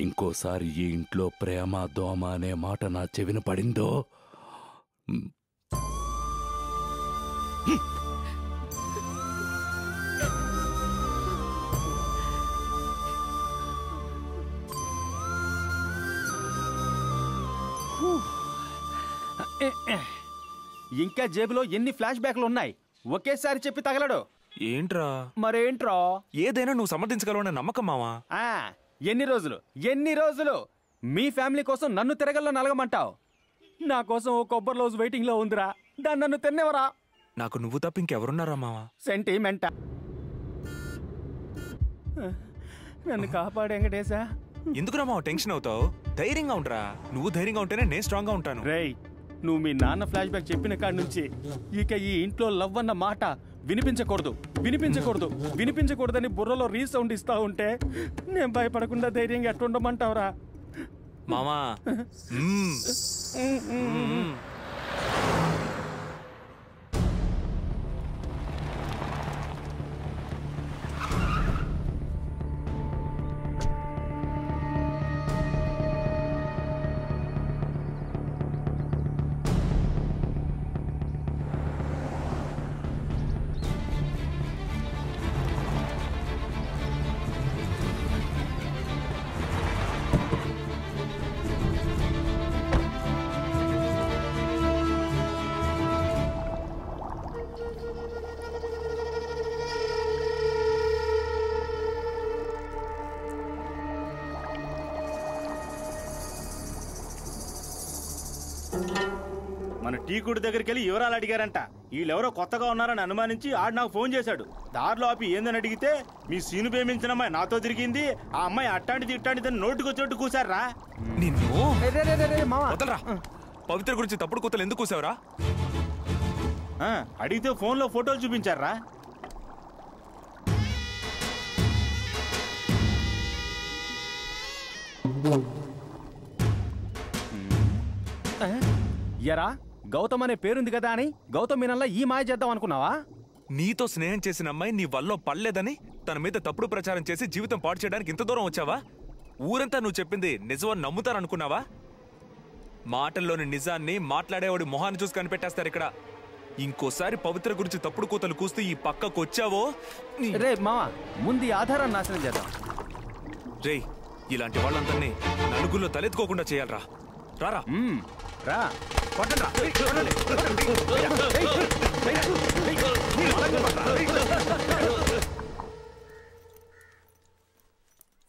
ఇంకోసారి ఈ ఇంట్లో ప్రేమ దోమ అనే మాట నా చెవిన పడిందో ఇంకా జేబులో ఎన్ని ఫ్లాష్ బ్యాక్లు ఉన్నాయి ఒకేసారి చెప్పి తగలడు. ఏంట్రా? మరేంట్రా? ఏదైనా నువ్వు సమర్థించగలవనే నమ్మకం మావా. ఎన్ని రోజులు మీ ఫ్యామిలీ కోసం నన్ను తిరగల్లో నలగమంటావు? నా కోసం ఓ కొబ్బరి రోజు వెయిటింగ్ లో ఉందిరా, దాన్ని నన్ను తిన్నవరా? నాకు నువ్వు తప్ప ఇంకెవరున్నారా మావా? సెంటిమెంట. నన్ను కాపాడు వెంకటేశా. ఎందుకురా మావ టెన్షన్ అవుతావు? ధైర్యంగా ఉంటారా. నువ్వు ధైర్యంగా ఉంటేనే నేను స్ట్రాంగ్ గా ఉంటాను. రేయ్, నువ్వు మీ నాన్న ఫ్లాష్ బ్యాక్ చెప్పిన కాడి నుంచి ఇక ఈ ఇంట్లో లవ్ అన్న మాట వినిపించకూడదని బుర్రలో రీసౌండ్ ఇస్తా ఉంటే నేను భయపడకుండా ధైర్యంగా ఎట్టుండమంటావురా మామా? మన టీ కుడి దగ్గరికి వెళ్ళి వివరాలు అడిగారంట. వీళ్ళెవరో కొత్తగా ఉన్నారని అనుమానించి ఆడు నాకు ఫోన్ చేశాడు. దారిలో ఆపి ఏందని అడిగితే మీ సీను ప్రేమించిన అమ్మాయి నాతో తిరిగింది, ఆ అమ్మాయి అట్టాంటిది ఇట్టాంటిదని నోటుకు వచ్చేట్టు కూసారా. పవిత్ర గురించి తప్పుడు కూతలు ఎందుకు కూసావురా? అడిగితే ఫోన్ లో ఫోటోలు చూపించారా. ఎరా, గౌతమ్ అనే పేరుంది కదా అని గౌతమ్ మీనల్లా ఈ మాయ చేద్దాం అనుకున్నావా? నీతో స్నేహం చేసిన అమ్మాయి నీ వల్ల పడలేదని తన మీద తప్పుడు ప్రచారం చేసి జీవితం పాడు చేయడానికి ఇంత దూరం వచ్చావా? ఊరంతా నువ్వు చెప్పింది నిజమని నమ్ముతారనుకున్నావా? మాటల్లోని నిజాన్ని మాట్లాడేవాడి మొహాన్ని చూసి కనిపెట్టేస్తారు ఇక్కడ. ఇంకోసారి పవిత్ర గురించి తప్పుడు కూతలు కూస్తూ ఈ పక్కకు వచ్చావో రే మావా, ముందు ఆధారాన్ని నాశనం చేద్దాం. రే, ఇలాంటి వాళ్ళందరినీ నలుగురిలో తలెత్తుకోకుండా చేయాలరా. రారా రా.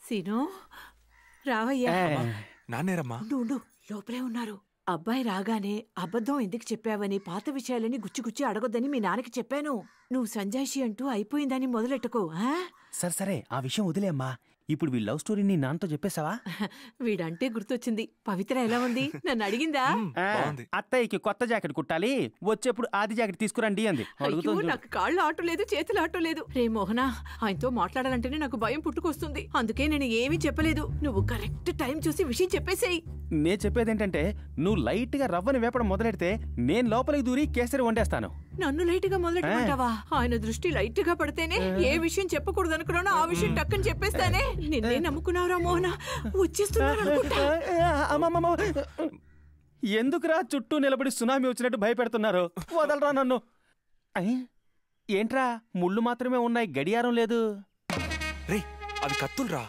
సీను, రావయ్యా. నాన్నేరమ్మా? ఉండు, లోపలే ఉన్నారు. అబ్బాయి రాగానే అబద్ధం ఎందుకు చెప్పావని, పాత విషయాలని గుచ్చి అడగొద్దని మీ నాన్నకి చెప్పాను. నువ్వు సంజాయిషి అంటూ అయిపోయిందని మొదలెట్టుకో. సరే, ఆ విషయం వదిలే అమ్మా. ఇప్పుడు వీ లవ్ స్టోరీ నీ నాన్నతో చెప్పేశావా? వీడంటే గుర్తొచ్చింది. పవిత్ర ఎలా ఉంది? నన్ను అడిగిందా? అత్తయ్యకి కొత్త జాకెట్ కుట్టాలి, వచ్చేప్పుడు ఆది జాకెట్ తీసుకురండి అంది. నాకు కాళ్ళు ఆటో లేదు, చేతులు ఆటో లేదు. రే మోహనా, ఆయనతో మాట్లాడాలంటేనే నాకు భయం పుట్టుకొస్తుంది. అందుకే నేను ఏమీ చెప్పలేదు. నువ్వు కరెక్ట్ టైం చూసి విషయం చెప్పేసేయి. నే చెప్పేదేంటంటే, నువ్వు లైట్ గా రవ్వని వేపడం మొదలెడితే నేను లోపలికి దూరి కేసరి వండేస్తాను. నన్ను లైట్ గా మొదలెట్టమంటావా? ఆయన దృష్టి లైట్ గా పడితేనే ఏ విషయం చెప్పకూడదు అనుకున్నానో ఆ విషయం టక్కని చెప్పేస్తానే. నిన్నే నమ్ముకున్నావురా మోహన, వచ్చేస్తున్నాను. ఎందుకురా చుట్టూ నిలబడి సునామీ వచ్చినట్టు భయపెడుతున్నారు? వదలరా నన్ను. ఏంట్రా, ముళ్ళు మాత్రమే ఉన్నాయి, గడియారం లేదు. రే, అవి కత్తులురా.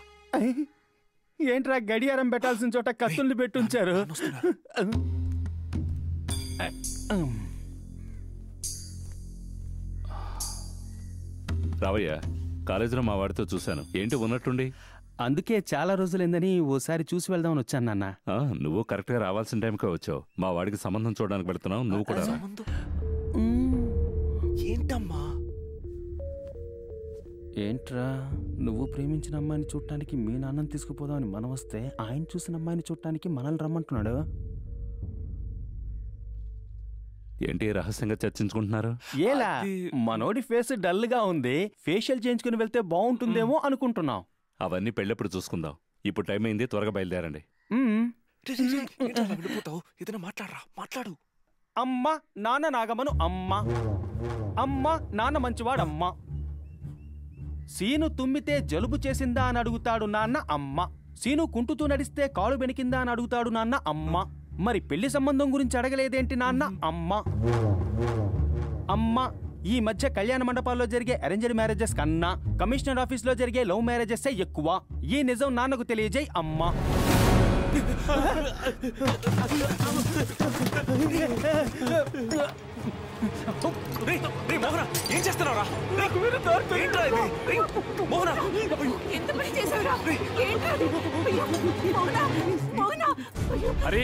ఏంట్రా, గడియారం పెట్టాల్సిన చోట కత్తుల్ని పెట్టుంచారు. రావయ్య, కాలేజీలో మా వాడితో చూశాను. ఏంటి ఉన్నట్టుండి? అందుకే చాలా రోజులైందని ఓసారి చూసి వెళ్దామని వచ్చాను నాన్న. నువ్వు కరెక్ట్ గా రావాల్సిన టైంకే వచ్చావు. మా వాడికి సంబంధం చూడడానికి పెడుతున్నావు, నువ్వు కూడా. ఏంటమ్మా? ఏంట్రా, నువ్వు ప్రేమించిన అమ్మాయిని చూడటానికి మీ నాన్నని తీసుకుపోదామని మనం వస్తే ఆయన చూసిన అమ్మాయిని చూడటానికి మనల్ని రమ్మంటున్నాడు. ఏంటి రహస్యంగా చర్చించుకుంటున్నారు? ఏలా, మనోడి ఫేస్ డల్ గా ఉంది, ఫేషియల్ చేయించుకుని వెళ్తే బాగుంటుందేమో అనుకుంటున్నాం. అవన్నీ పెళ్ళెప్పుడు చూసుకుందాం. ఇప్పుడు టైం అయింది, త్వరగా బయలుదేరండి. మాట్లాడు. అమ్మా నాన్న నాగమను, అమ్మా నాన్న మంచివాడమ్మా. సీను తుమ్మితే జలుబు చేసిందా అని అడుగుతాడు నాన్న. అమ్మ సీను కుంటుతూ నడిస్తే కాలు బెనికిందా అని అడుగుతాడు నాన్న అమ్మ. మరి పెళ్లి సంబంధం గురించి అడగలేదేంటి నాన్న అమ్మ. అమ్మ ఈ మధ్య కళ్యాణ మండపాల్లో జరిగే అరేంజ్డ్ మ్యారేజెస్ కన్నా కమిషనర్ ఆఫీస్ లో జరిగే లవ్ మ్యారేజెస్ ఎక్కువ. ఈ నిజం నాన్నకు తెలియజేయి అమ్మ. ఏం చేస్తున్నావురా? ఎంత పని చేసావురా? ఏంట్రా అది? అయ్యో, మోహనా, మోహనా, అయ్యో. హరి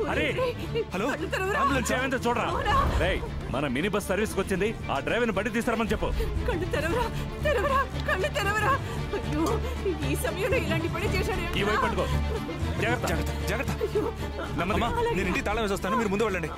హరి హలో, అంబులెన్స్ ఏమైందో చూడరా. రేయ్, మన మినీ బస్ సర్వీస్ కి వచ్చింది. ఆ డ్రైవర్ ని బడి తీసుకురమని చెప్పు. కళ్ళు తెరవరా, తెరవరా, కళ్ళు తెరవరా. అయ్యో, ఈ సమయంలో ఇలాంటి పని చేశాడు. ఈ వైపు పట్టుకో. జాగ్రత్త జాగ్రత్త జాగ్రత్త. నెమ్మదిగా. నేను ఇంటికి తాళం వేసి వస్తాను, మీరు ముందు వెళ్ళండి.